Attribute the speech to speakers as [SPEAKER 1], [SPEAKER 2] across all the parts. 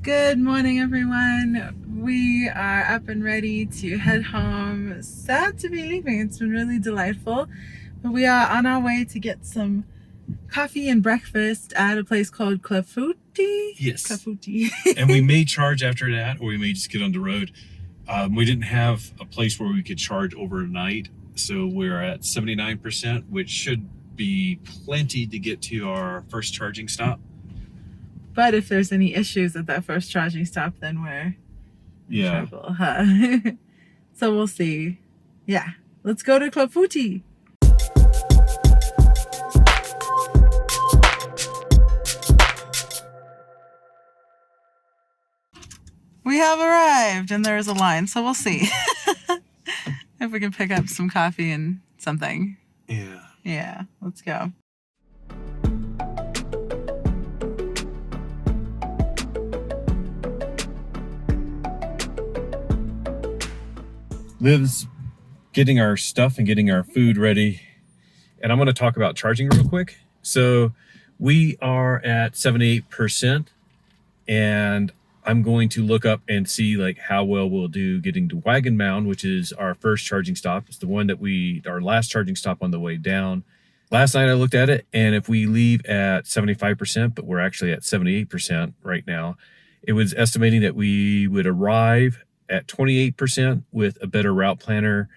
[SPEAKER 1] Good morning, everyone. We are up and ready to head home. Sad to be leaving. It's been really delightful. But we are on our way to get some coffee and breakfast at a place called Clafouti.
[SPEAKER 2] Yes.
[SPEAKER 1] Clafouti.
[SPEAKER 2] And we may charge after that, or we may just get on the road. We didn't have a place where we could charge overnight, so we're at 79%, which should be plenty to get to our first charging stop.
[SPEAKER 1] But if there's any issues at that first charging stop, then we're in trouble, huh? So we'll see. Yeah, let's go to Clafouti. We have arrived and there is a line, so we'll see if we can pick up some coffee and something. Yeah, let's go.
[SPEAKER 2] Liv's getting our stuff and getting our food ready. And I'm going to talk about charging real quick. So we are at 78%, and I'm going to look up and see like how well we'll do getting to Wagon Mound, which is our first charging stop. It's the one that our last charging stop on the way down. Last night I looked at it, and if we leave at 75%, but we're actually at 78% right now, it was estimating that we would arrive at 28% with a better route planner,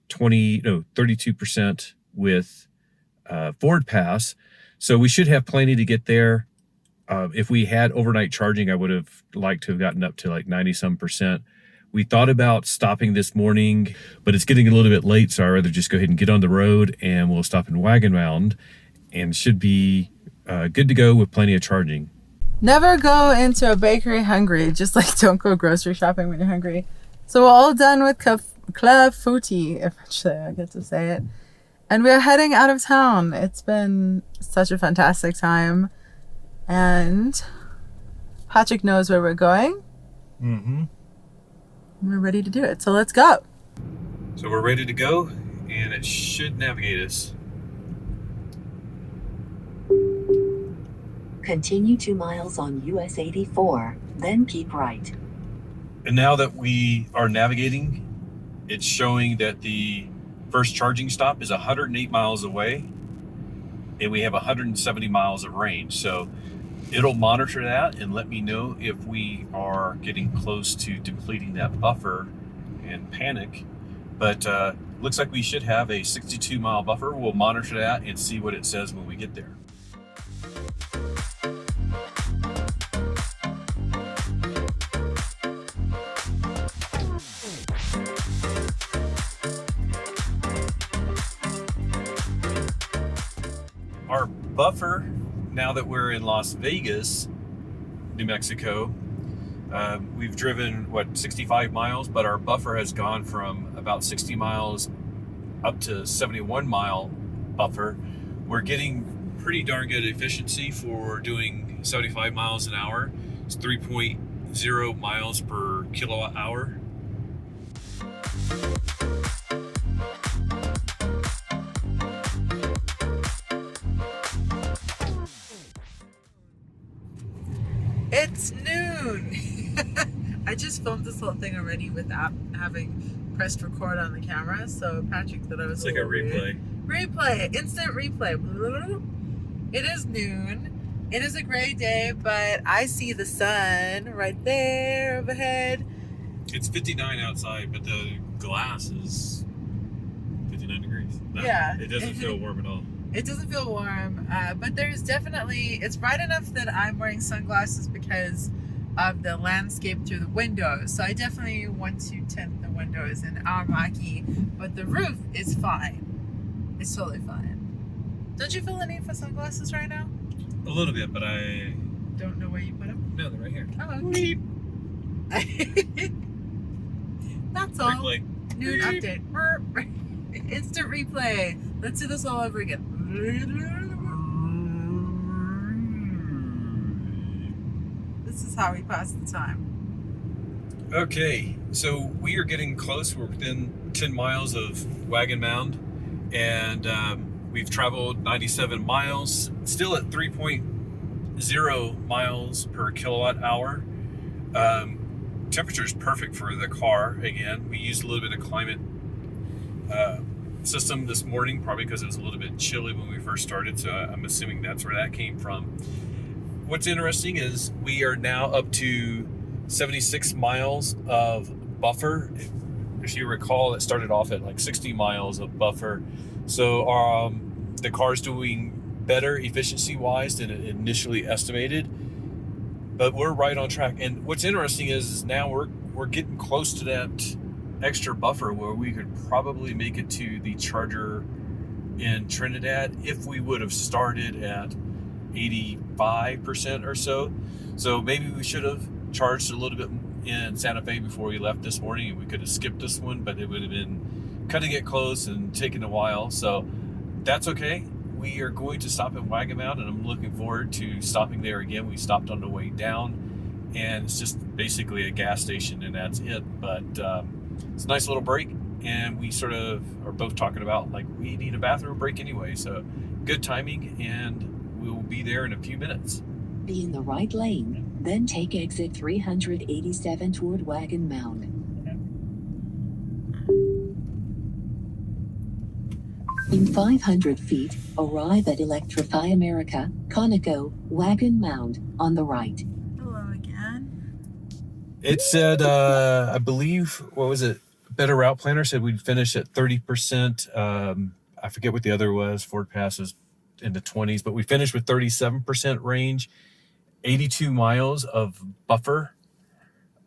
[SPEAKER 2] 32% with Ford Pass. So we should have plenty to get there. If we had overnight charging, I would have liked to have gotten up to like 90-some%. We thought about stopping this morning, but it's getting a little bit late, so I'd rather just go ahead and get on the road, and we'll stop in Wagon Mound, and should be good to go with plenty of charging.
[SPEAKER 1] Never go into a bakery hungry, just like don't go grocery shopping when you're hungry. So we're all done with Clafouti, eventually I get to say it. And we're heading out of town. It's been such a fantastic time. And Patrick knows where we're going.
[SPEAKER 2] Mm-hmm.
[SPEAKER 1] We're ready to do it. So let's go.
[SPEAKER 2] So we're ready to go, and it should navigate us.
[SPEAKER 3] Continue 2 miles on US 84, then keep right.
[SPEAKER 2] And now that we are navigating, it's showing that the first charging stop is 108 miles away, and we have 170 miles of range. So it'll monitor that and let me know if we are getting close to depleting that buffer and panic. But looks like we should have a 62-mile buffer. We'll monitor that and see what it says when we get there. Our buffer, now that we're in Las Vegas, New Mexico, we've driven, 65 miles, but our buffer has gone from about 60 miles up to 71-mile buffer. We're getting pretty darn good efficiency for doing 75 miles an hour. It's 3.0 miles per kilowatt hour.
[SPEAKER 1] It's noon. I just filmed this whole thing already without having pressed record on the camera. So Patrick thought I was
[SPEAKER 2] It's like a replay.
[SPEAKER 1] Replay, instant replay. It is noon. It is a gray day, but I see the sun right there overhead.
[SPEAKER 2] It's 59 outside, but the glass is 59 degrees.
[SPEAKER 1] Yeah.
[SPEAKER 2] It doesn't feel warm at all.
[SPEAKER 1] It doesn't feel warm, but there's definitely, it's bright enough that I'm wearing sunglasses because of the landscape through the windows. So I definitely want to tint the windows in our Mach-E, but the roof is fine. It's totally fine. Don't you feel the need for sunglasses right now?
[SPEAKER 2] A little bit, but I
[SPEAKER 1] don't know where you put them.
[SPEAKER 2] No, they're right here.
[SPEAKER 1] Oh, okay. That's all.
[SPEAKER 2] Replay.
[SPEAKER 1] Noon update. Instant replay. Let's do this all over again. This is how we pass the time.
[SPEAKER 2] Okay, so we are getting close. We're within 10 miles of Wagon Mound, and we've traveled 97 miles, still at 3.0 miles per kilowatt hour. Temperature is perfect for the car. Again, we used a little bit of climate system this morning, probably because it was a little bit chilly when we first started, so I'm assuming that's where that came from. What's interesting is we are now up to 76 miles of buffer. If you recall, it started off at like 60 miles of buffer. So the car's doing better efficiency-wise than it initially estimated, but we're right on track. And what's interesting is now we're getting close to that extra buffer where we could probably make it to the charger in Trinidad if we would have started at 85% or so. So maybe we should have charged a little bit in Santa Fe before we left this morning, and we could have skipped this one, but it would have been cutting it close and taking a while. So that's okay. We are going to stop at Wagamount, and I'm looking forward to stopping there again. We stopped on the way down, and it's just basically a gas station, and that's it. But it's a nice little break, and we sort of are both talking about like we need a bathroom break anyway. So good timing, and we'll be there in a few minutes.
[SPEAKER 3] Be in the right lane, then take exit 387 toward Wagon Mound. In 500 feet, arrive at Electrify America, Conoco, Wagon Mound, on the right.
[SPEAKER 1] Hello again.
[SPEAKER 2] It said, I believe, what was it? Better Route Planner said we'd finish at 30%. I forget what the other was. Ford Pass is in the 20s, but we finished with 37% range, 82 miles of buffer.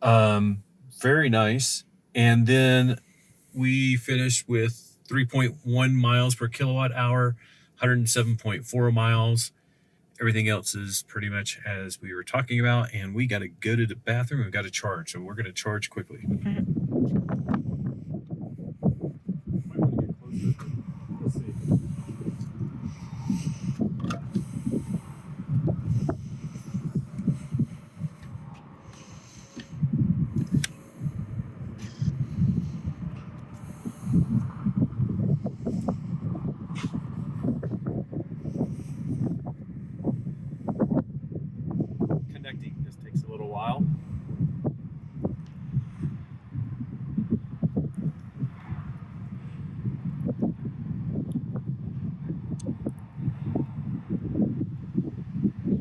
[SPEAKER 2] Very nice. And then we finished with 3.1 miles per kilowatt hour, 107.4 miles. Everything else is pretty much as we were talking about, and we got to go to the bathroom. We've got to charge, so we're going to charge quickly. Connecting just takes a little while.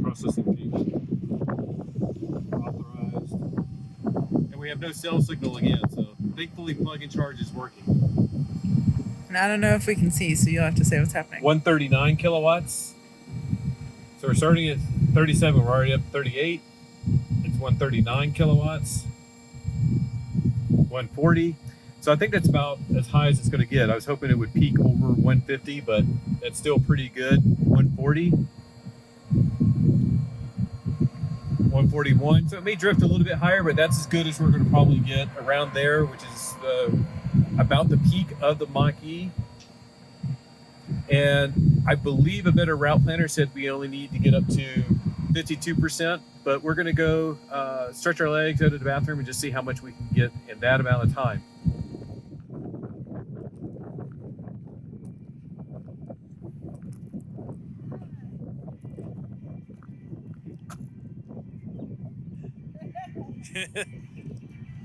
[SPEAKER 2] Processing payment authorized, and we have no cell signal again, so thankfully plug and charge is working.
[SPEAKER 1] And I don't know if we can see, so you'll have to say what's happening.
[SPEAKER 2] 139 kilowatts. So we're starting at 37, we're already up to 38. It's 139 kilowatts. 140. So I think that's about as high as it's going to get. I was hoping it would peak over 150, but that's still pretty good. 140. 141. So it may drift a little bit higher, but that's as good as we're going to probably get around there, which is about the peak of the Mach-E. And I believe a better route planner said we only need to get up to 52%, but we're going to go stretch our legs, go to the bathroom, and just see how much we can get in that amount of time.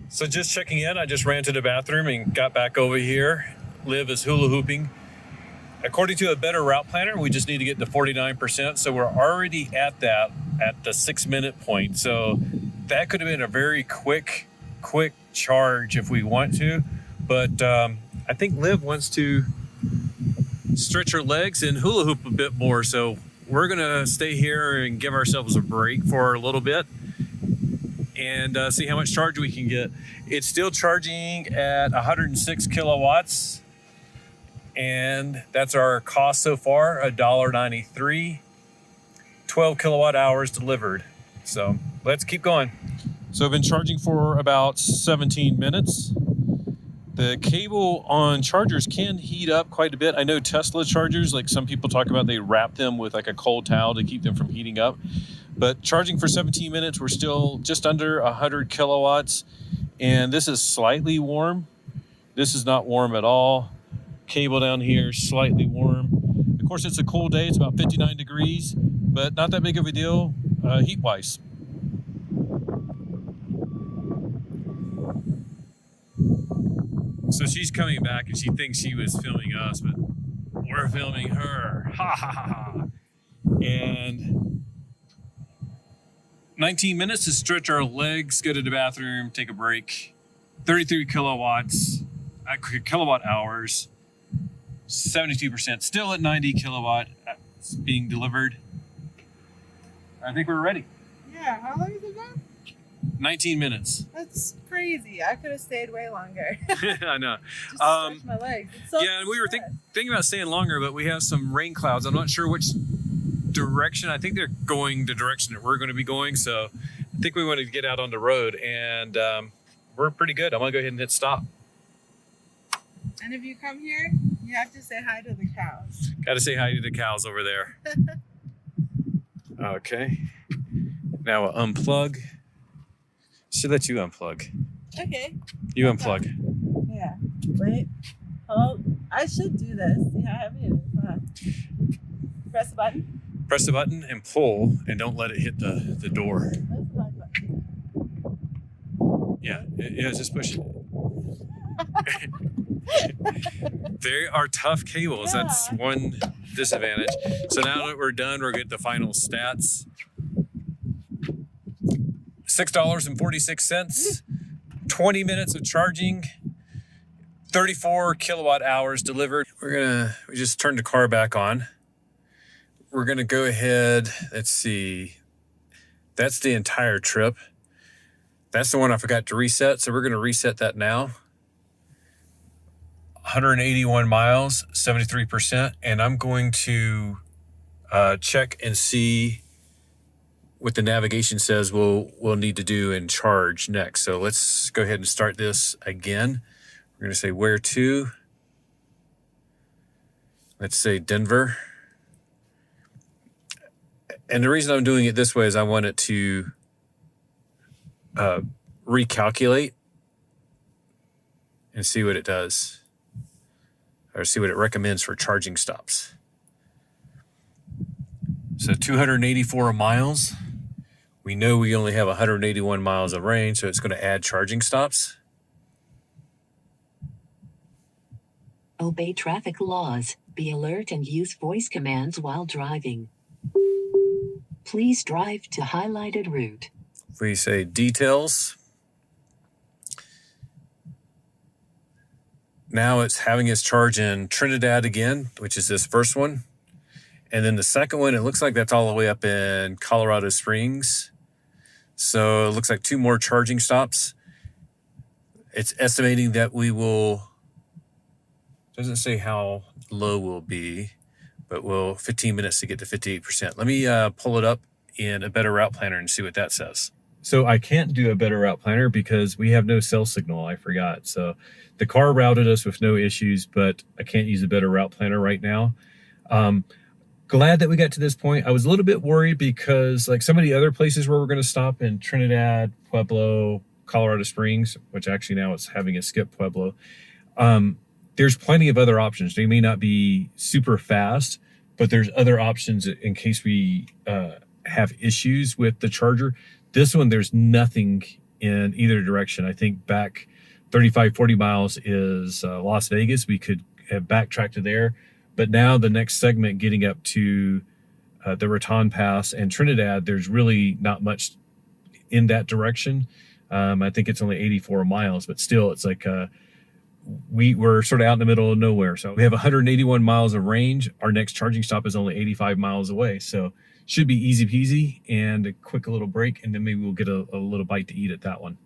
[SPEAKER 2] So just checking in, I just ran to the bathroom and got back over here. Liv is hula hooping. According to a better route planner, we just need to get to 49%. So we're already at that, at the 6-minute point. So that could have been a very quick charge if we want to. But I think Liv wants to stretch her legs and hula hoop a bit more. So we're gonna stay here and give ourselves a break for a little bit and see how much charge we can get. It's still charging at 106 kilowatts. And that's our cost so far, $1.93, 12 kilowatt hours delivered. So let's keep going. So I've been charging for about 17 minutes. The cable on chargers can heat up quite a bit. I know Tesla chargers, like some people talk about, they wrap them with like a cold towel to keep them from heating up. But charging for 17 minutes, we're still just under 100 kilowatts. And this is slightly warm. This is not warm at all. Cable down here, slightly warm. Of course, it's a cool day. It's about 59 degrees, but not that big of a deal heat-wise. So she's coming back and she thinks she was filming us, but we're filming her. Ha ha ha ha. And 19 minutes to stretch our legs, go to the bathroom, take a break. 33 kilowatts, kilowatt hours, 72%, still at 90 kilowatt being delivered. I think we're ready.
[SPEAKER 1] Yeah, how long has it been?
[SPEAKER 2] 19 minutes.
[SPEAKER 1] That's crazy. I could have stayed way longer.
[SPEAKER 2] I know.
[SPEAKER 1] Just to stretch my legs. It's so
[SPEAKER 2] Yeah, and we were thinking about staying longer, but we have some rain clouds. I'm not sure which direction. I think they're going the direction that we're going to be going. So I think we wanted to get out on the road, and we're pretty good. I'm going to go ahead and hit stop.
[SPEAKER 1] And if you come here, you have to say hi to the cows.
[SPEAKER 2] Got to say hi to the cows over there. Okay. Now we'll unplug. Should let you unplug.
[SPEAKER 1] Okay.
[SPEAKER 2] You unplug.
[SPEAKER 1] Yeah. Wait. Oh, I should do this. Yeah, I have it. Press the button.
[SPEAKER 2] Press the button and pull, and don't let it hit the door.
[SPEAKER 1] Press the button.
[SPEAKER 2] Yeah, just push it. They are tough cables.
[SPEAKER 1] Yeah.
[SPEAKER 2] That's one disadvantage. So now that we're done, we're getting the final stats. $6.46, 20 minutes of charging, 34 kilowatt hours delivered. We just turned the car back on. We're gonna go ahead, let's see. That's the entire trip. That's the one I forgot to reset, so we're gonna reset that now. 181 miles, 73%, and I'm going to check and see what the navigation says we'll need to do and charge next. So let's go ahead and start this again. We're gonna say where to. Let's say Denver. And the reason I'm doing it this way is I want it to recalculate and see what it does, or see what it recommends for charging stops. So 284 miles. We know we only have 181 miles of range, so it's going to add charging stops.
[SPEAKER 3] Obey traffic laws, be alert and use voice commands while driving. Please drive to highlighted route.
[SPEAKER 2] We say details. Now it's having its charge in Trinidad again, which is this first one. And then the second one, it looks like that's all the way up in Colorado Springs. So it looks like 2 more charging stops. It's estimating that we will, doesn't say how low we'll be, but we'll 15 minutes to get to 58%. Let me pull it up in a better route planner and see what that says. So I can't do a better route planner because we have no cell signal. I forgot. So the car routed us with no issues, but I can't use a better route planner right now. Glad that we got to this point. I was a little bit worried because like some of the other places where we're going to stop in Trinidad, Pueblo, Colorado Springs, which actually now it's having a skip Pueblo. There's plenty of other options. They may not be super fast, but there's other options in case we have issues with the charger. This one, there's nothing in either direction. I think back 35, 40 miles is Las Vegas. We could have backtracked to there. But now the next segment getting up to the Raton Pass and Trinidad, there's really not much in that direction. I think it's only 84 miles, but still it's like we're sort of out in the middle of nowhere. So we have 181 miles of range. Our next charging stop is only 85 miles away. So should be easy peasy and a quick little break. And then maybe we'll get a little bite to eat at that one.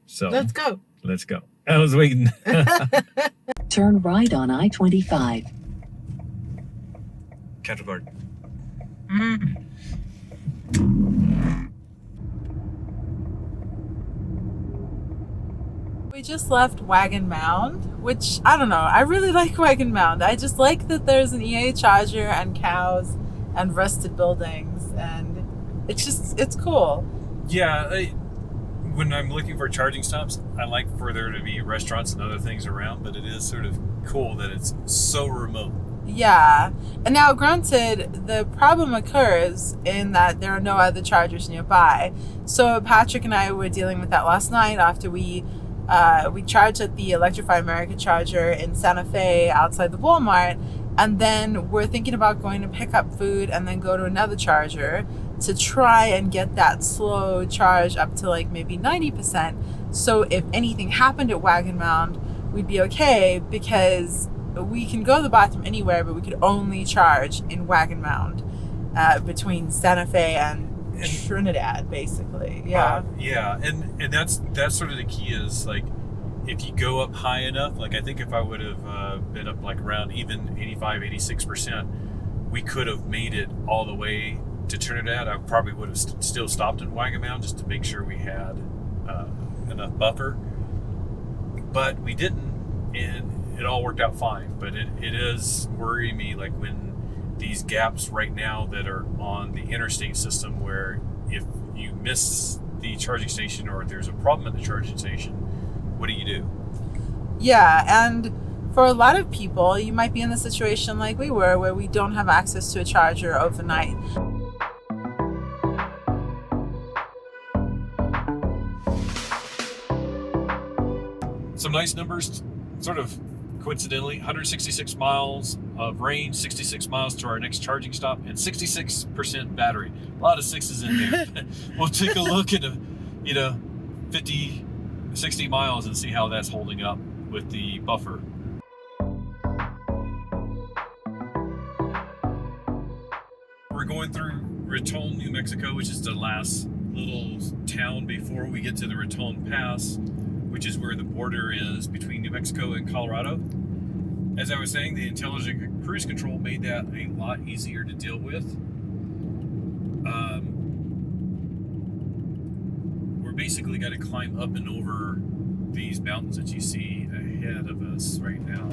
[SPEAKER 2] So
[SPEAKER 1] Let's go.
[SPEAKER 2] Let's go. I was waiting.
[SPEAKER 3] Turn right on I-25.
[SPEAKER 2] Cattle guard.
[SPEAKER 1] We just left Wagon Mound, which I don't know. I really like Wagon Mound. I just like that there's an EA charger and cows and rusted buildings, and it's cool.
[SPEAKER 2] Yeah. When I'm looking for charging stops, I like for there to be restaurants and other things around, but it is sort of cool that it's so remote.
[SPEAKER 1] Yeah. And now, granted, the problem occurs in that there are no other chargers nearby. So Patrick and I were dealing with that last night after we We charge at the Electrify America charger in Santa Fe outside the Walmart, and then we're thinking about going to pick up food and then go to another charger to try and get that slow charge up to like maybe 90%. So if anything happened at Wagon Mound, we'd be okay, because we can go to the bathroom anywhere, but we could only charge in Wagon Mound between Santa Fe and Trinidad, basically. Yeah.
[SPEAKER 2] Yeah, and that's sort of the key is like, if you go up high enough, like I think if I would have been up like around even 85, 86%, we could have made it all the way to Trinidad. I probably would have still stopped in Wagon Mound just to make sure we had enough buffer, but we didn't, and it all worked out fine. But it is worrying me, like when these gaps right now that are on the interstate system, where if you miss the charging station or there's a problem at the charging station, what do you do?
[SPEAKER 1] Yeah, and for a lot of people, you might be in the situation like we were, where we don't have access to a charger overnight.
[SPEAKER 2] Some nice numbers, sort of coincidentally: 166 miles of range, 66 miles to our next charging stop, and 66% battery. A lot of sixes in there. We'll take a look at 50, 60 miles and see how that's holding up with the buffer. We're going through Raton, New Mexico, which is the last little town before we get to the Raton Pass, which is where the border is between New Mexico and Colorado. As I was saying, the intelligent cruise control made that a lot easier to deal with. We're basically got to climb up and over these mountains that you see ahead of us right now.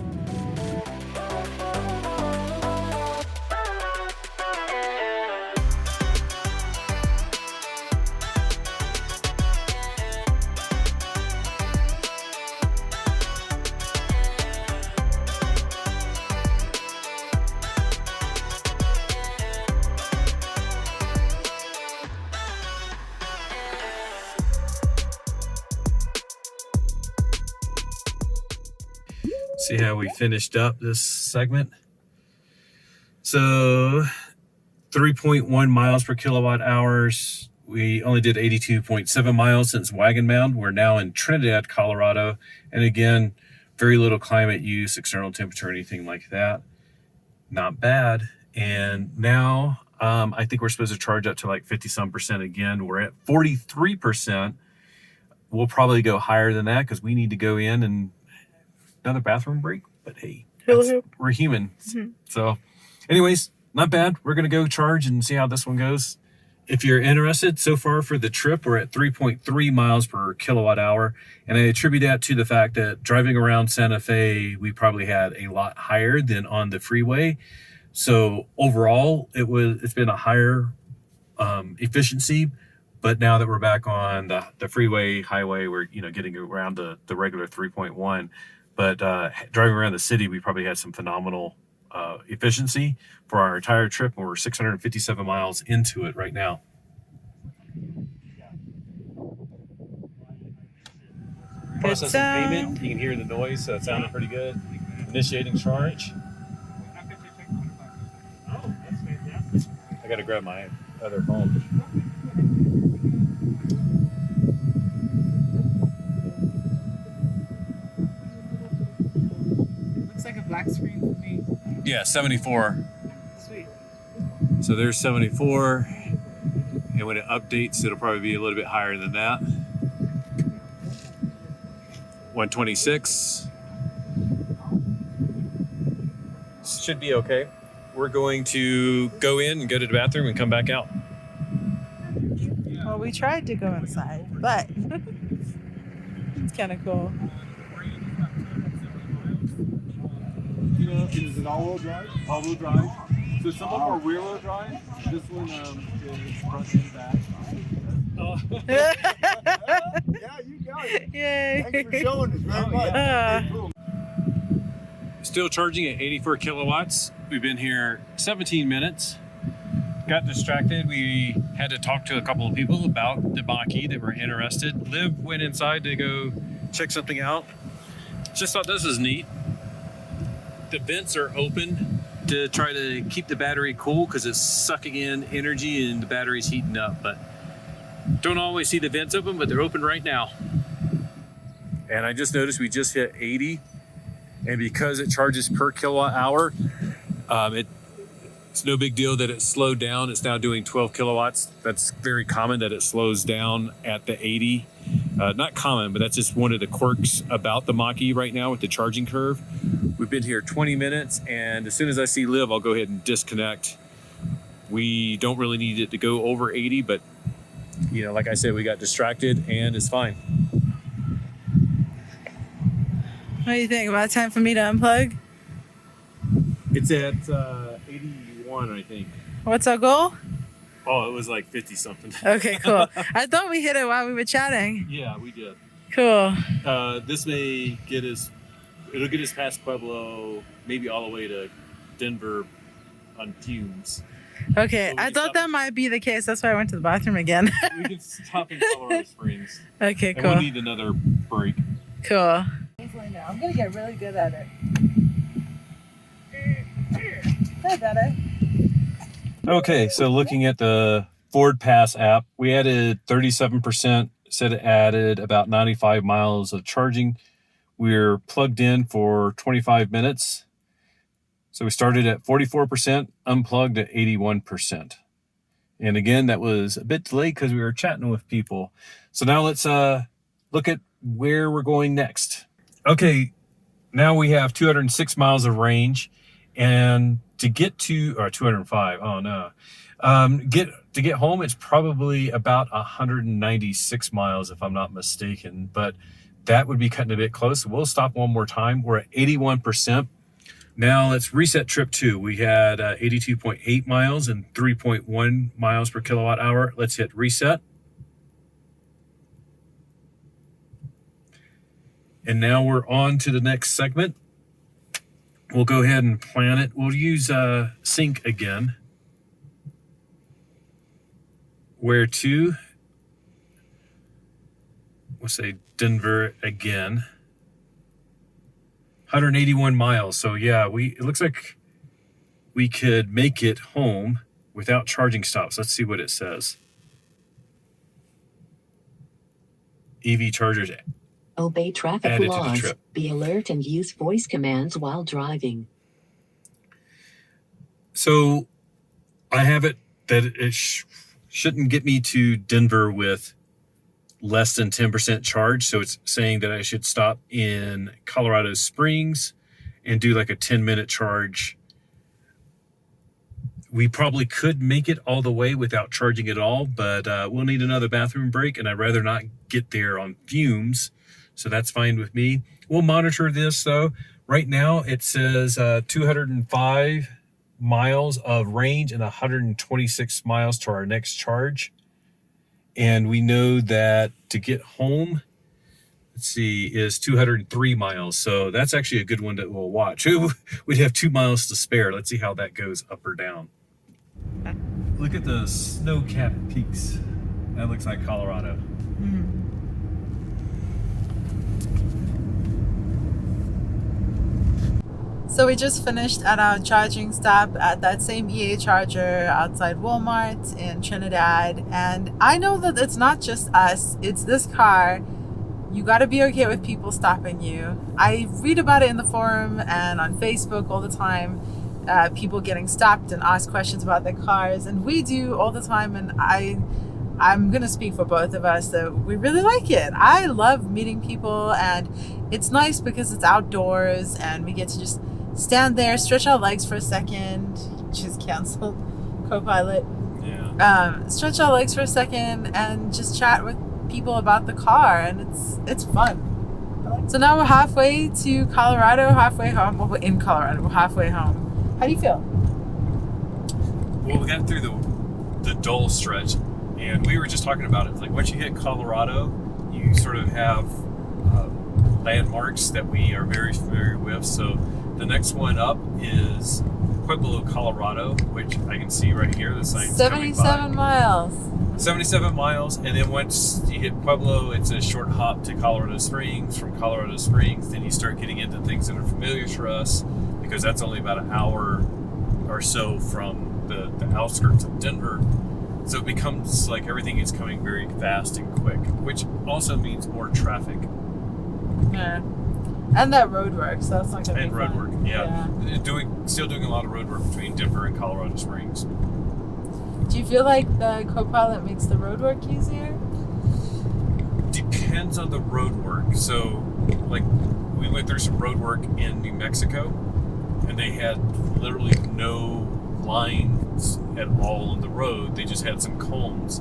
[SPEAKER 2] See how we finished up this segment. So 3.1 miles per kilowatt hours. We only did 82.7 miles since Wagon Mound. We're now in Trinidad, Colorado. And again, very little climate use, external temperature, anything like that. Not bad. And now I think we're supposed to charge up to like 50-some% again. We're at 43%. We'll probably go higher than that because we need to go in and another bathroom break, but hey, we're human. So anyways, not bad. We're going to go charge and see how this one goes. If you're interested, so far for the trip, we're at 3.3 miles per kilowatt hour. And I attribute that to the fact that driving around Santa Fe, we probably had a lot higher than on the freeway. So overall, it's been a higher efficiency. But now that we're back on the freeway, highway, we're getting around the regular 3.1. But driving around the city, we probably had some phenomenal efficiency for our entire trip, and we're 657 miles into it right now. Processing payment. You can hear the noise, so it sounded pretty good. Initiating charge. I got to grab my other phone.
[SPEAKER 1] Like a black screen for me.
[SPEAKER 2] Yeah, 74.
[SPEAKER 1] Sweet.
[SPEAKER 2] So there's 74, and when it updates, it'll probably be a little bit higher than that. 126. Should be okay. We're going to go in and go to the bathroom and come back out.
[SPEAKER 1] Well, we tried to go inside, but it's kind of cool.
[SPEAKER 4] Is it all-wheel drive? All-wheel drive. So some of them are rear-wheel drive. This one is front and back. Oh. Yeah, you got it.
[SPEAKER 1] Yay.
[SPEAKER 4] Thanks for showing us very much. Cool.
[SPEAKER 2] Still charging at 84 kilowatts. We've been here 17 minutes. Got distracted. We had to talk to a couple of people about the Mach-E that were interested. Liv went inside to go check something out. Just thought this was neat. The vents are open to try to keep the battery cool because it's sucking in energy and the battery's heating up. But don't always see the vents open, but they're open right now. And I just noticed we just hit 80. And because it charges per kilowatt hour, it's no big deal that it slowed down. It's now doing 12 kilowatts. That's very common that it slows down at the 80. Not common, but that's just one of the quirks about the Mach-E right now with the charging curve. We've been here 20 minutes, and as soon as I see Liv, I'll go ahead and disconnect. We don't really need it to go over 80, but you know, like I said, we got distracted and it's fine.
[SPEAKER 1] What do you think? About time for me to unplug?
[SPEAKER 2] It's at 81, I think.
[SPEAKER 1] What's our goal?
[SPEAKER 2] Oh, it was like 50 something.
[SPEAKER 1] Okay, cool. I thought we hit it while we were chatting.
[SPEAKER 2] Yeah, we did.
[SPEAKER 1] Cool.
[SPEAKER 2] This may get us, it'll get us past Pueblo, maybe all the way to Denver on fumes.
[SPEAKER 1] Okay,
[SPEAKER 2] So
[SPEAKER 1] I thought that might be the case. That's why I went to the bathroom again.
[SPEAKER 2] We can stop in Colorado Springs.
[SPEAKER 1] Okay,
[SPEAKER 2] And
[SPEAKER 1] cool.
[SPEAKER 2] we'll need another break.
[SPEAKER 1] Cool. I'm gonna get really good at it. Hi, better.
[SPEAKER 2] Okay, so looking at the Ford Pass app, we added 37%, said it added about 95 miles of charging. We're plugged in for 25 minutes. So we started at 44%, unplugged at 81%. And again, that was a bit delayed because we were chatting with people. So now let's look at where we're going next. Okay, now we have 206 miles of range, and to get to, or 205, oh no. To get home, it's probably about 196 miles if I'm not mistaken, but that would be cutting a bit close. We'll stop one more time. We're at 81%. Now let's reset trip 2. We had 82.8 miles and 3.1 miles per kilowatt hour. Let's hit reset. And now we're on to the next segment. We'll go ahead and plan it. We'll use sync again. Where to? We'll say Denver again. 181 miles. So yeah, it looks like we could make it home without charging stops. Let's see what it says. EV chargers
[SPEAKER 3] Obey traffic
[SPEAKER 2] added to the
[SPEAKER 3] laws.
[SPEAKER 2] trip.
[SPEAKER 3] Be alert and use voice commands while driving.
[SPEAKER 2] So I have it that it shouldn't get me to Denver with less than 10% charge. So it's saying that I should stop in Colorado Springs and do like a 10-minute charge. We probably could make it all the way without charging at all, but we'll need another bathroom break, and I'd rather not get there on fumes. So that's fine with me. We'll monitor this though. Right now it says 205 miles of range and 126 miles to our next charge. And we know that to get home, let's see, is 203 miles. So that's actually a good one that we'll watch. We'd have 2 miles to spare. Let's see how that goes up or down. Look at the snow-capped peaks. That looks like Colorado.
[SPEAKER 1] Mm-hmm. So we just finished at our charging stop at that same EA charger outside Walmart in Trinidad. And I know that it's not just us, it's this car. You got to be okay with people stopping you. I read about it in the forum and on Facebook all the time. People getting stopped and asked questions about their cars. And we do all the time. And I'm going to speak for both of us that we really like it. I love meeting people, and it's nice because it's outdoors and we get to just stand there, stretch our legs for a second. Just canceled CoPilot.
[SPEAKER 2] Yeah.
[SPEAKER 1] Stretch our legs for a second and just chat with people about the car, and it's fun. So now we're halfway to Colorado, halfway home. Well, we're in Colorado, we're halfway home. How do you feel?
[SPEAKER 2] Well, we got through the dull stretch, and we were just talking about it. Like once you hit Colorado, you sort of have landmarks that we are very familiar with. So the next one up is Pueblo, Colorado, which I can see right here. The sign's
[SPEAKER 1] 77 miles.
[SPEAKER 2] 77 miles, and then once you hit Pueblo, it's a short hop to Colorado Springs. From Colorado Springs, then you start getting into things that are familiar for us, because that's only about an hour or so from the outskirts of Denver. So it becomes like everything is coming very fast and quick, which also means more traffic.
[SPEAKER 1] Yeah. And that road work, so that's not going to be
[SPEAKER 2] And road
[SPEAKER 1] fun.
[SPEAKER 2] work, yeah. Still doing a lot of road work between Denver and Colorado Springs.
[SPEAKER 1] Do you feel like the CoPilot makes the road work easier?
[SPEAKER 2] Depends on the road work. So, like, we went through some road work in New Mexico, and they had literally no lines at all on the road. They just had some cones.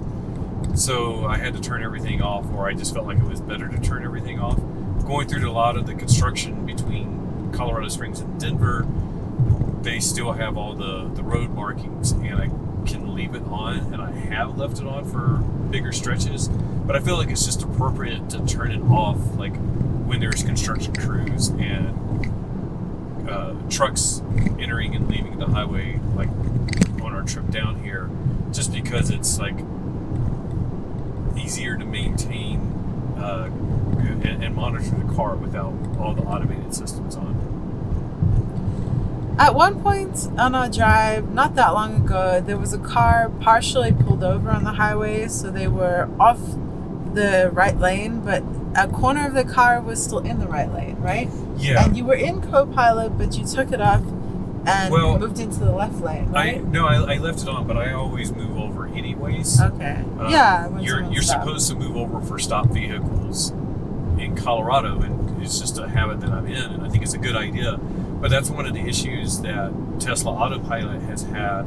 [SPEAKER 2] So I had to turn everything off, or I just felt like it was better to turn everything off. Going through a lot of the construction between Colorado Springs and Denver, they still have all the road markings, and I can leave it on, and I have left it on for bigger stretches, but I feel like it's just appropriate to turn it off, like when there's construction crews and trucks entering and leaving the highway, like on our trip down here, just because it's like easier to maintain and monitor the car without all the automated systems on.
[SPEAKER 1] At one point on our drive, not that long ago, there was a car partially pulled over on the highway, so they were off the right lane, but a corner of the car was still in the right lane, right?
[SPEAKER 2] Yeah.
[SPEAKER 1] And you were in CoPilot, but you took it off and
[SPEAKER 2] Well,
[SPEAKER 1] moved into the left lane, right?
[SPEAKER 2] I left it on, but I always move over anyways.
[SPEAKER 1] Okay. Yeah. when
[SPEAKER 2] You're
[SPEAKER 1] someone stops.
[SPEAKER 2] supposed to move over for stop vehicles in Colorado, and it's just a habit that I'm in, and I think it's a good idea. But that's one of the issues that Tesla Autopilot has had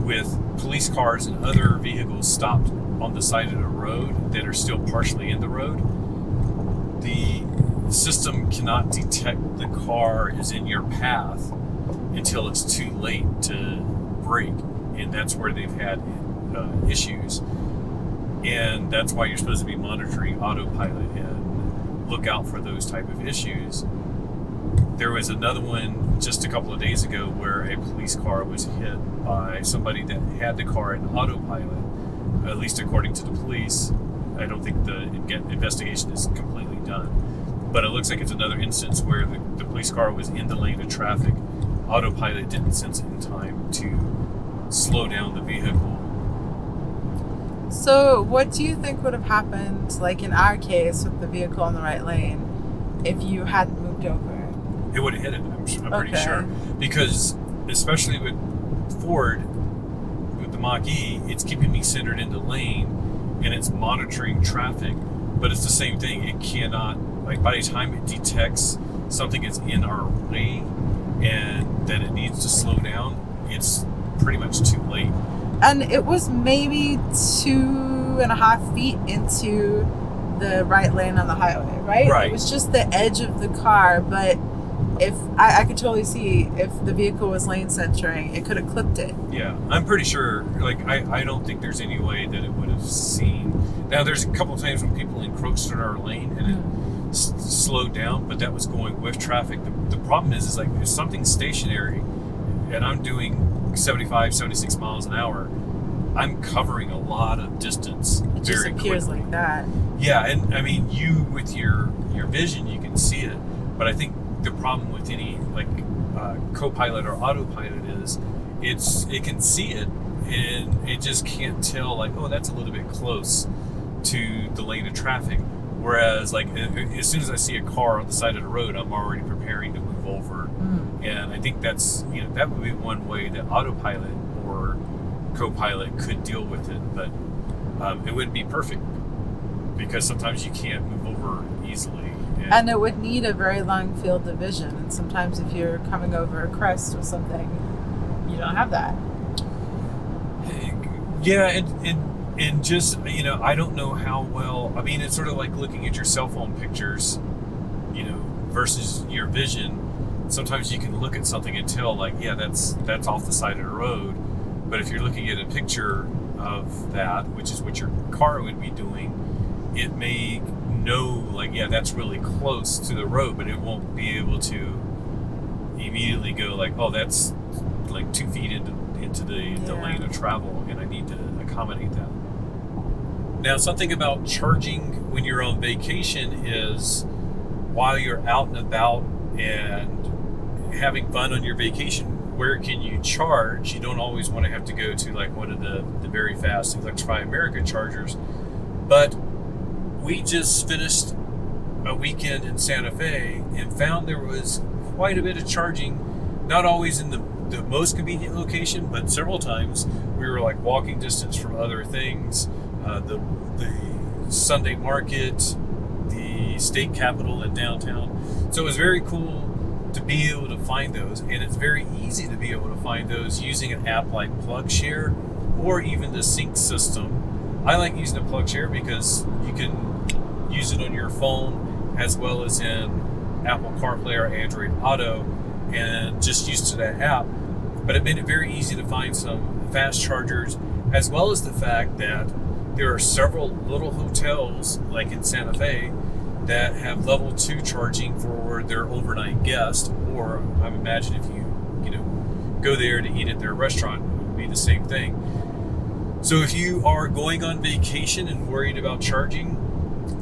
[SPEAKER 2] with police cars and other vehicles stopped on the side of the road that are still partially in the road. The system cannot detect the car is in your path until it's too late to brake, and that's where they've had issues. And that's why you're supposed to be monitoring Autopilot and look out for those type of issues. There was another one just a couple of days ago where a police car was hit by somebody that had the car in Autopilot, at least according to the police. I don't think the investigation is completely done, but it looks like it's another instance where the police car was in the lane of traffic. Autopilot didn't sense it in time to slow down the vehicle.
[SPEAKER 1] So what do you think would have happened, like in our case with the vehicle in the right lane, if you hadn't moved over?
[SPEAKER 2] It would have hit it, I'm pretty
[SPEAKER 1] Okay.
[SPEAKER 2] sure. Because, especially with Ford, with the Mach-E, it's keeping me centered in the lane, and it's monitoring traffic. But it's the same thing. It cannot, like, by the time it detects something is in our way and that it needs to slow down, it's pretty much too late.
[SPEAKER 1] And it was maybe 2.5 feet into the right lane on the highway, right?
[SPEAKER 2] Right.
[SPEAKER 1] It was just the edge of the car, but if I could totally see if the vehicle was lane centering, it could have clipped it.
[SPEAKER 2] Yeah, I'm pretty sure, like, I don't think there's any way that it would have seen. Now, there's a couple of times when people encroached in our lane and it slowed down, but that was going with traffic. The problem is like, if something's stationary and I'm doing 75, 76 miles an hour, I'm covering a lot of distance
[SPEAKER 1] It just
[SPEAKER 2] very
[SPEAKER 1] appears
[SPEAKER 2] quickly.
[SPEAKER 1] like that.
[SPEAKER 2] Yeah, and I mean, you with your vision, you can see it, but I think the problem with any like CoPilot or Autopilot is it can see it, and it just can't tell, like, oh, that's a little bit close to the lane of traffic. Whereas, like, as soon as I see a car on the side of the road, I'm already preparing to move over. And I think that's, that would be one way that Autopilot or CoPilot could deal with it, but it wouldn't be perfect because sometimes you can't move over easily.
[SPEAKER 1] And it would need a very long field of vision, and sometimes if you're coming over a crest or something, you don't have that.
[SPEAKER 2] Yeah, and just, I don't know how well, I mean, it's sort of like looking at your cell phone pictures, versus your vision. Sometimes you can look at something and tell, like, yeah, that's off the side of the road. But if you're looking at a picture of that, which is what your car would be doing, it may know, like, yeah, that's really close to the road, but it won't be able to immediately go, like, oh, that's like 2 feet into the lane of travel, and I need to accommodate that. Now, something about charging when you're on vacation is while you're out and about and having fun on your vacation, where can you charge? You don't always want to have to go to like one of the very fast Electrify America chargers. But we just finished a weekend in Santa Fe and found there was quite a bit of charging, not always in the most convenient location, but several times we were like walking distance from other things, the Sunday market, the state capitol in downtown. So it was very cool to be able to find those, and it's very easy to be able to find those using an app like PlugShare or even the Sync system. I like using the PlugShare because you can use it on your phone as well as in Apple CarPlay or Android Auto, and just used to that app. But it made it very easy to find some fast chargers, as well as the fact that there are several little hotels like in Santa Fe that have level 2 charging for their overnight guests, or I would imagine if you go there to eat at their restaurant, it would be the same thing. So if you are going on vacation and worried about charging,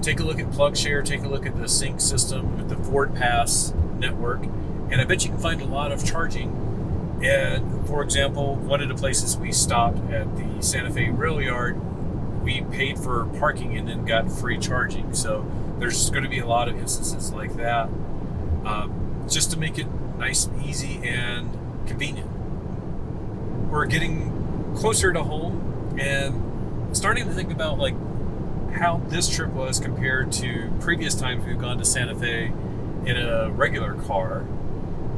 [SPEAKER 2] take a look at PlugShare, take a look at the Sync system with the Ford Pass network, and I bet you can find a lot of charging. And for example, one of the places we stopped at the Santa Fe rail yard, we paid for parking and then got free charging. So there's going to be a lot of instances like that, just to make it nice, easy, and convenient. We're getting closer to home and starting to think about like how this trip was compared to previous times we've gone to Santa Fe in a regular car.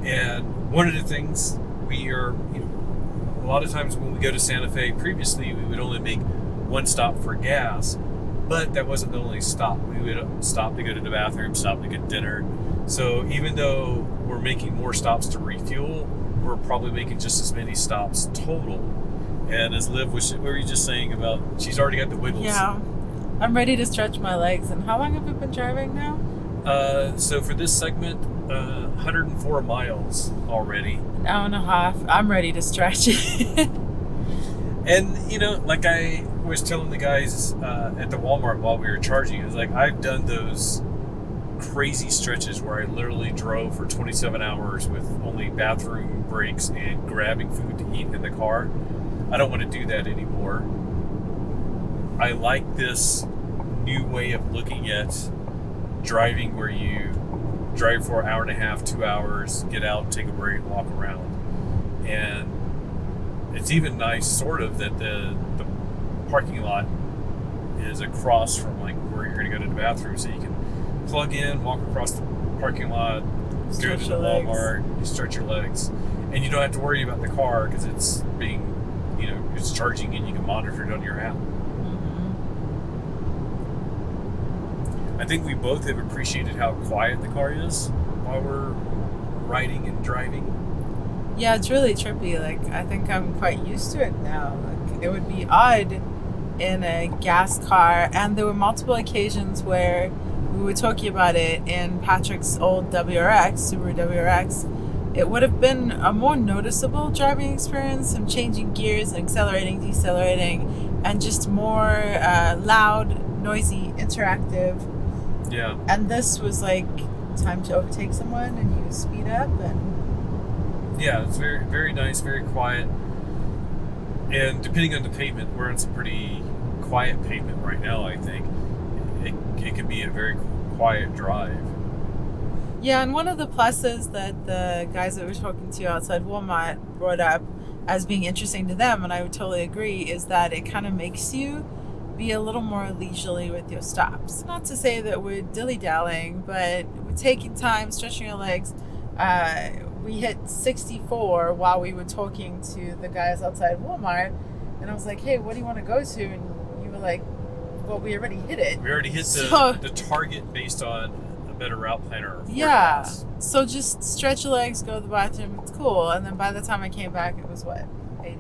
[SPEAKER 2] And one of the things we are, a lot of times when we go to Santa Fe previously, we would only make one stop for gas, but that wasn't the only stop. We would stop to go to the bathroom, stop to get dinner. So even though we're making more stops to refuel, we're probably making just as many stops total. And as Liv was, what were you just saying about, she's already got the wiggles.
[SPEAKER 1] Yeah, I'm ready to stretch my legs. And how long have we been driving now?
[SPEAKER 2] So for this segment, 104 miles already.
[SPEAKER 1] An hour and a half. I'm ready to stretch it.
[SPEAKER 2] And, like I was telling the guys at the Walmart while we were charging, it was like, I've done those crazy stretches where I literally drove for 27 hours with only bathroom breaks and grabbing food to eat in the car. I don't want to do that anymore. I like this new way of looking at driving, where you drive for an hour and a half, 2 hours, get out, take a break, walk around. And it's even nice, sort of, that the parking lot is across from like where you're going to go to the bathroom, so you can plug in, walk across the parking lot, go to the Walmart, you stretch your legs, and you don't have to worry about the car because it's being, it's charging and you can monitor it on your app. I think we both have appreciated how quiet the car is while we're riding and driving.
[SPEAKER 1] Yeah, it's really trippy. Like, I think I'm quite used to it now. Like, it would be odd in a gas car, and there were multiple occasions where we were talking about it in Patrick's old WRX, Subaru WRX. It would have been a more noticeable driving experience, some changing gears and accelerating, decelerating, and just more loud, noisy, interactive.
[SPEAKER 2] Yeah.
[SPEAKER 1] And this was like time to overtake someone and you speed up, and
[SPEAKER 2] yeah, it's very, very nice, very quiet. And depending on the pavement, we're on some pretty quiet pavement right now, I think. It can be a very quiet drive.
[SPEAKER 1] Yeah, and one of the pluses that the guys that we're talking to outside Walmart brought up as being interesting to them, and I would totally agree, is that it kind of makes you be a little more leisurely with your stops. Not to say that we're dilly-dallying, but we're taking time, stretching our legs. We hit 64 while we were talking to the guys outside Walmart, and I was like, hey, what do you want to go to? And you were like, well, we already hit it.
[SPEAKER 2] We already hit the target based on a better route planner.
[SPEAKER 1] Yeah. So just stretch your legs, go to the bathroom. It's cool. And then by the time I came back, it was what, 80?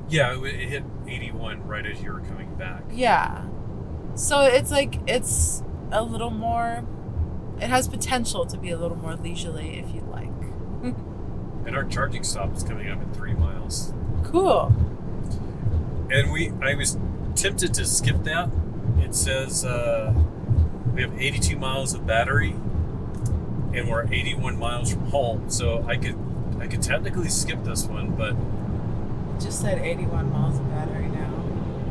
[SPEAKER 2] Yeah, it hit 81 right as you were coming back.
[SPEAKER 1] Yeah. So it's like, it's a little more, it has potential to be a little more leisurely if you'd like.
[SPEAKER 2] And our charging stop is coming up in 3 miles.
[SPEAKER 1] Cool.
[SPEAKER 2] And I was tempted to skip that it says we have 82 miles of battery, and we're 81 miles from home. So I could technically skip this one, but
[SPEAKER 1] Just said 81 miles of battery now.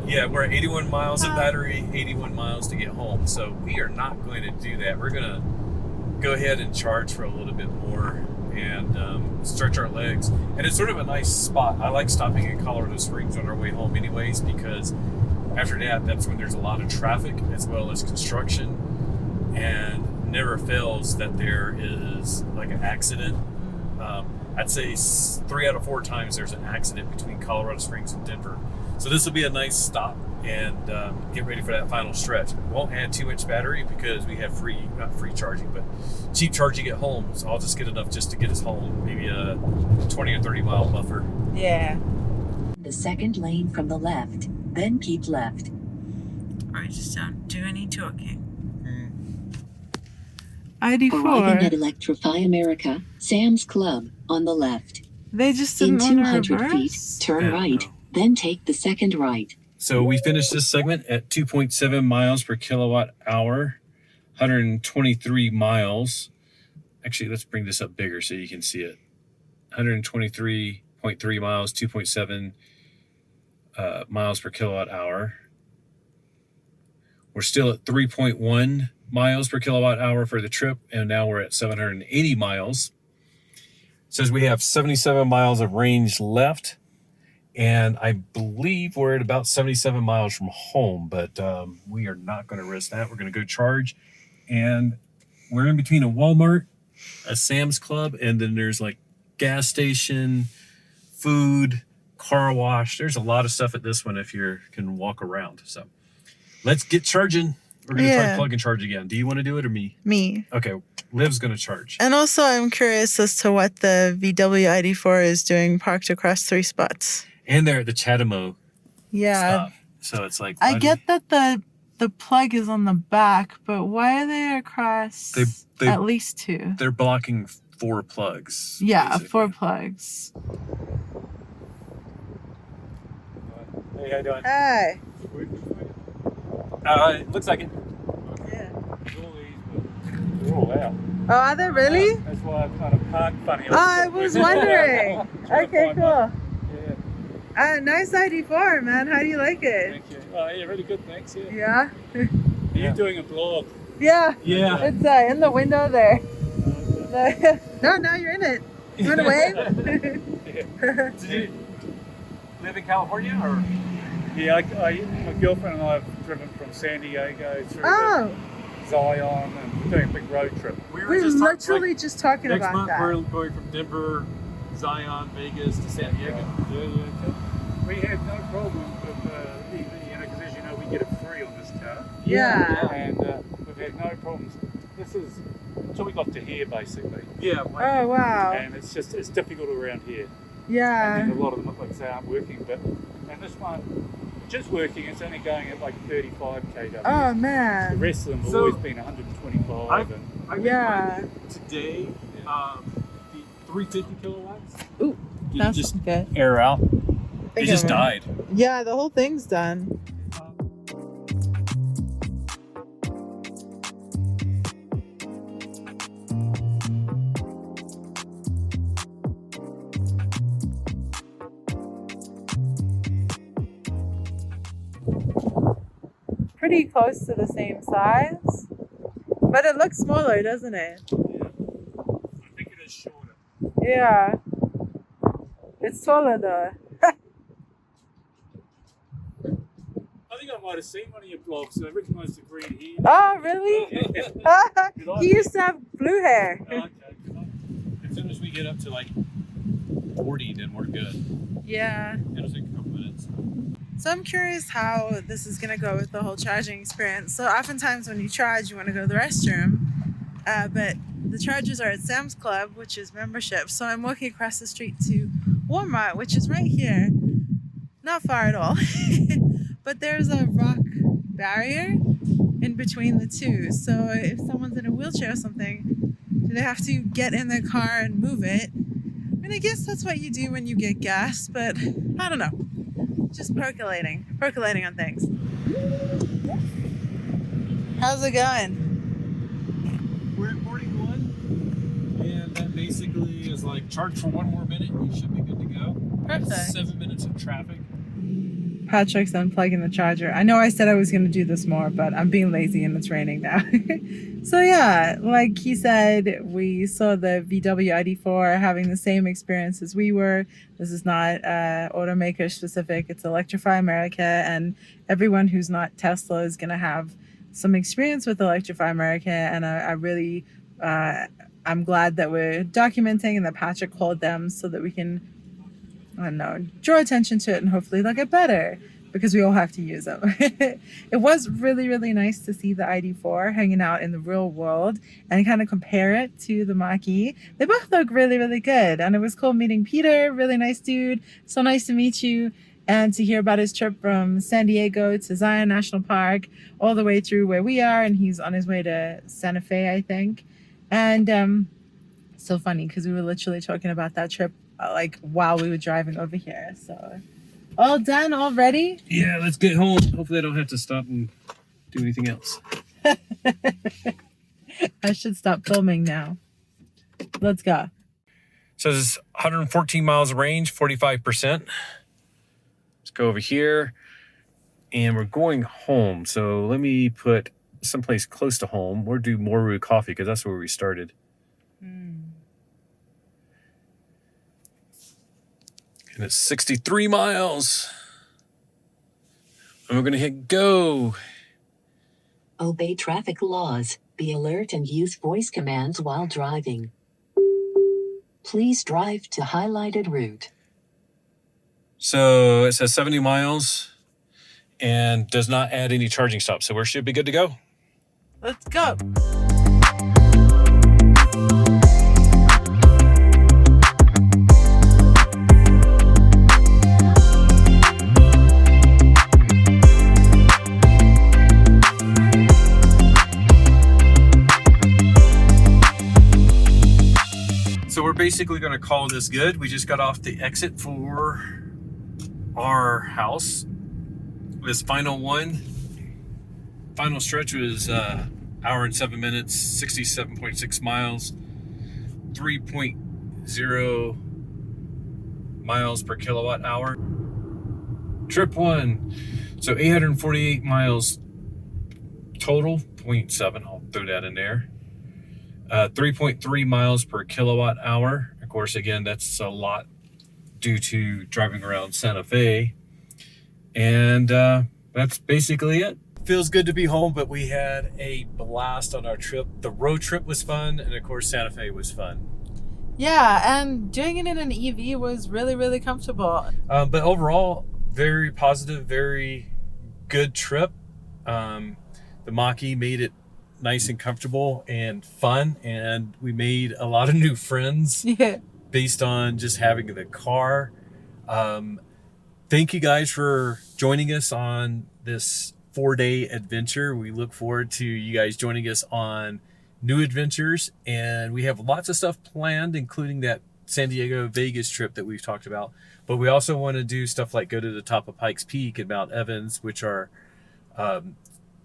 [SPEAKER 2] yeah, we're at 81 miles of battery, 81 miles to get home. So we are not going to do that. We're gonna go ahead and charge for a little bit more and stretch our legs. And it's sort of a nice spot. I like stopping in Colorado Springs on our way home anyways, because after that's when there's a lot of traffic as well as construction, and never fails that there is like an accident. I'd say 3 out of 4 times there's an accident between Colorado Springs and Denver. So this will be a nice stop and get ready for that final stretch. Won't add too much battery because we have not free charging, but cheap charging at home. So I'll just get enough just to get us home, maybe a 20 or 30 mile buffer.
[SPEAKER 1] Yeah.
[SPEAKER 3] The second lane from the left, then keep left.
[SPEAKER 1] Alright, just don't do any talking.
[SPEAKER 3] Arriving at
[SPEAKER 1] ID.4.
[SPEAKER 3] Electrify America, Sam's Club, on the left.
[SPEAKER 1] They just
[SPEAKER 3] In
[SPEAKER 1] didn't want to
[SPEAKER 3] 200 feet,
[SPEAKER 1] reverse?
[SPEAKER 3] turn
[SPEAKER 2] Yeah,
[SPEAKER 3] right,
[SPEAKER 2] no.
[SPEAKER 3] then take the second right.
[SPEAKER 2] So we finished this segment at 2.7 miles per kilowatt hour, 123 miles. Actually, let's bring this up bigger so you can see it. 123.3 miles, 2.7 miles per kilowatt hour. We're still at 3.1 miles per kilowatt hour for the trip, and now we're at 780 miles. It says we have 77 miles of range left, and I believe we're at about 77 miles from home, but we are not going to risk that. We're going to go charge, and we're in between a Walmart, a Sam's Club, and then there's like gas station, food, car wash. There's a lot of stuff at this one if you can walk around. So let's get charging. We're going to try to plug and charge again. Do you want to do it or me?
[SPEAKER 1] Me.
[SPEAKER 2] Okay, Liv's going to charge.
[SPEAKER 1] And also, I'm curious as to what the VW ID.4 is doing parked across 3 spots.
[SPEAKER 2] And they're at the Chatamo
[SPEAKER 1] Yeah.
[SPEAKER 2] stop. So it's like,
[SPEAKER 1] I get that the plug is on the back, but why are they across
[SPEAKER 2] They-
[SPEAKER 1] at least 2?
[SPEAKER 2] they're blocking 4 plugs.
[SPEAKER 1] Yeah,
[SPEAKER 2] basically.
[SPEAKER 1] 4 plugs.
[SPEAKER 4] Hey, how you doing?
[SPEAKER 1] Hey.
[SPEAKER 2] It looks like it.
[SPEAKER 1] Yeah.
[SPEAKER 4] They're all out.
[SPEAKER 1] Oh, are they really?
[SPEAKER 4] That's why I kind of parked funny.
[SPEAKER 1] Oh, I was wondering. Okay, cool.
[SPEAKER 4] Yeah,
[SPEAKER 1] Nice ID.4, man. How do you like it?
[SPEAKER 4] thank you. Oh, yeah, really good, thanks. Yeah.
[SPEAKER 1] Yeah.
[SPEAKER 4] You're doing a blog.
[SPEAKER 1] Yeah.
[SPEAKER 2] Yeah.
[SPEAKER 1] It's in the window there. No, now you're in it. You want to wave?
[SPEAKER 2] Did you live in California or?
[SPEAKER 4] Yeah, my girlfriend and I have driven from San Diego through
[SPEAKER 1] Oh,
[SPEAKER 4] to Zion and doing a big road trip.
[SPEAKER 1] we were literally just talking
[SPEAKER 2] next
[SPEAKER 1] about
[SPEAKER 2] month
[SPEAKER 1] that.
[SPEAKER 2] we're going from Denver, Zion, Vegas to San Diego.
[SPEAKER 4] Yeah. We had no problem with EV, because as you know, we get it free on this car.
[SPEAKER 1] Yeah.
[SPEAKER 4] And we've had no problems. This is until we got to here, basically.
[SPEAKER 2] Yeah.
[SPEAKER 1] Oh, wow.
[SPEAKER 4] And it's difficult around here.
[SPEAKER 1] Yeah.
[SPEAKER 4] And a lot of them, like I say, aren't working. And this one, which is working, it's only going at like 35 kW.
[SPEAKER 1] Oh,
[SPEAKER 4] The
[SPEAKER 1] man.
[SPEAKER 4] rest of them have
[SPEAKER 2] So,
[SPEAKER 4] always been 125.
[SPEAKER 2] I've
[SPEAKER 1] Yeah.
[SPEAKER 2] today, the 350 kilowatts.
[SPEAKER 1] Ooh,
[SPEAKER 2] You
[SPEAKER 1] that's
[SPEAKER 2] just
[SPEAKER 1] good.
[SPEAKER 2] air out. It just died.
[SPEAKER 1] Yeah, the whole thing's done. Pretty close to the same size, but it looks smaller, doesn't it?
[SPEAKER 4] Yeah. I think it is shorter.
[SPEAKER 1] Yeah. It's taller though.
[SPEAKER 4] I think I might have seen one of your blogs. I recognise the green hair.
[SPEAKER 1] Oh, really? He used to have blue hair.
[SPEAKER 4] Okay.
[SPEAKER 2] As soon as we get up to like 40, then we're good.
[SPEAKER 1] Yeah.
[SPEAKER 2] It'll take a couple minutes.
[SPEAKER 1] So I'm curious how this is going to go with the whole charging experience. So oftentimes when you charge, you want to go to the restroom, but the chargers are at Sam's Club, which is membership. So I'm walking across the street to Walmart, which is right here. Not far at all. But there's a rock barrier in between the two. So if someone's in a wheelchair or something, do they have to get in their car and move it? I mean, I guess that's what you do when you get gas, but I don't know. Just percolating on things. How's it going?
[SPEAKER 2] We're at 41, and that basically is like charge for 1 more minute. You should be good to go.
[SPEAKER 1] Perfect.
[SPEAKER 2] 7 minutes of traffic.
[SPEAKER 1] Patrick's unplugging the charger. I know I said I was going to do this more, but I'm being lazy and it's raining now. So yeah, like he said, we saw the VW ID.4 having the same experience as we were. This is not automaker specific. It's Electrify America, and everyone who's not Tesla is going to have some experience with Electrify America. And I really, I'm glad that we're documenting and that Patrick called them so that we can, I don't know, draw attention to it, and hopefully they'll get better because we all have to use them. It was really, really nice to see the ID.4 hanging out in the real world and kind of compare it to the Mach-E. They both look really, really good. And it was cool meeting Peter, really nice dude. So nice to meet you and to hear about his trip from San Diego to Zion National Park all the way through where we are. And he's on his way to Santa Fe, I think. And so funny because we were literally talking about that trip like while we were driving over here. So all done already?
[SPEAKER 2] Yeah, let's get home. Hopefully I don't have to stop and do anything else.
[SPEAKER 1] I should stop filming now. Let's go.
[SPEAKER 2] So this is 114 miles of range, 45%. Let's go over here, and we're going home. So let me put someplace close to home. We'll do Moru Coffee because that's where we started. And it's 63 miles. And we're going to hit go.
[SPEAKER 3] Obey traffic laws, be alert and use voice commands while driving. Please drive to highlighted route.
[SPEAKER 2] So it says 70 miles and does not add any charging stops. So we should be good to go.
[SPEAKER 1] Let's go.
[SPEAKER 2] So we're basically going to call this good. We just got off the exit for our house. This final stretch was hour and 7 minutes, 67.6 miles, 3.0 miles per kilowatt hour. Trip 1, so 848 miles total, 0.7, I'll throw that in there. 3.3 miles per kilowatt hour. Of course, again, that's a lot due to driving around Santa Fe. And that's basically it. Feels good to be home, but we had a blast on our trip. The road trip was fun, and of course, Santa Fe was fun.
[SPEAKER 1] Yeah, and doing it in an EV was really, really comfortable.
[SPEAKER 2] But overall, very positive, very good trip. The Mach-E made it nice and comfortable and fun, and we made a lot of new friends based on just having the car. Thank you guys for joining us on this 4-day adventure. We look forward to you guys joining us on new adventures, and we have lots of stuff planned, including that San Diego Vegas trip that we've talked about. But we also want to do stuff like go to the top of Pikes Peak and Mount Evans, which are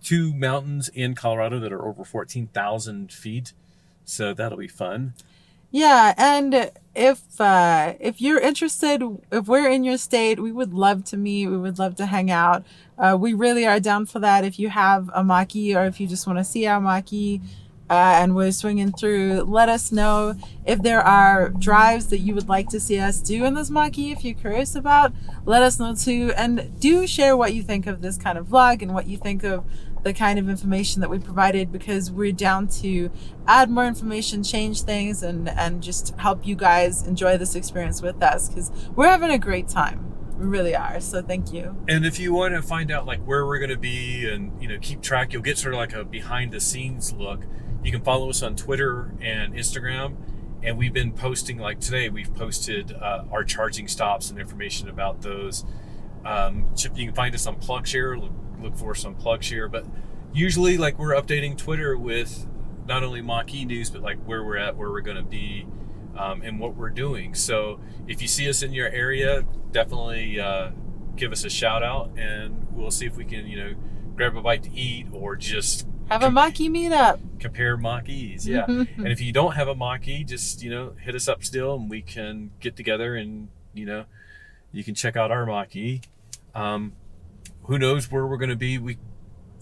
[SPEAKER 2] 2 mountains in Colorado that are over 14,000 feet. So that'll be fun.
[SPEAKER 1] Yeah, and if you're interested, if we're in your state, we would love to meet. We would love to hang out. We really are down for that. If you have a Mach-E or if you just want to see our Mach-E and we're swinging through, let us know if there are drives that you would like to see us do in this Mach-E. If you're curious about, let us know too. And do share what you think of this kind of vlog and what you think of the kind of information that we provided, because we're down to add more information, change things, and just help you guys enjoy this experience with us, because we're having a great time. We really are. So thank you.
[SPEAKER 2] And if you want to find out like where we're going to be and, you know, keep track, you'll get sort of like a behind the scenes look. You can follow us on Twitter and Instagram. And we've been posting, like today, we've posted our charging stops and information about those. You can find us on PlugShare. Look for us on PlugShare. But usually, like, we're updating Twitter with not only Mach-E news, but like where we're at, where we're going to be, and what we're doing. So if you see us in your area, definitely give us a shout out, and we'll see if we can, you know, grab a bite to eat or just
[SPEAKER 1] Have a Mach-E meetup.
[SPEAKER 2] compare Mach-E's. Yeah. And if you don't have a Mach-E, just, hit us up still and we can get together and, you can check out our Mach-E. Who knows where we're going to be? We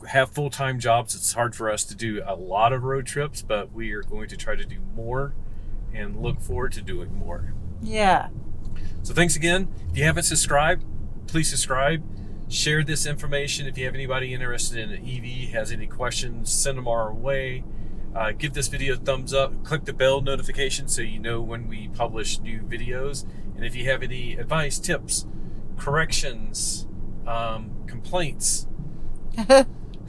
[SPEAKER 2] have full-time jobs. It's hard for us to do a lot of road trips, but we are going to try to do more and look forward to doing more.
[SPEAKER 1] Yeah.
[SPEAKER 2] So thanks again. If you haven't subscribed, please subscribe. Share this information. If you have anybody interested in an EV, has any questions, send them our way. Give this video a thumbs up. Click the bell notification so you know when we publish new videos. And if you have any advice, tips, corrections, complaints.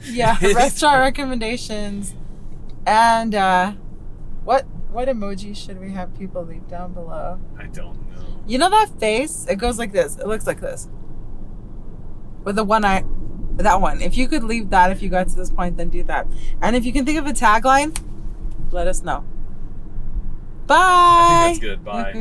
[SPEAKER 1] Yeah, restaurant recommendations. And what emoji should we have people leave down below?
[SPEAKER 2] I don't know.
[SPEAKER 1] You know that face? It goes like this. It looks like this. With the one eye. That one. If you could leave that if you got to this point, then do that. And if you can think of a tagline, let us know. Bye!
[SPEAKER 2] I think that's good. Bye.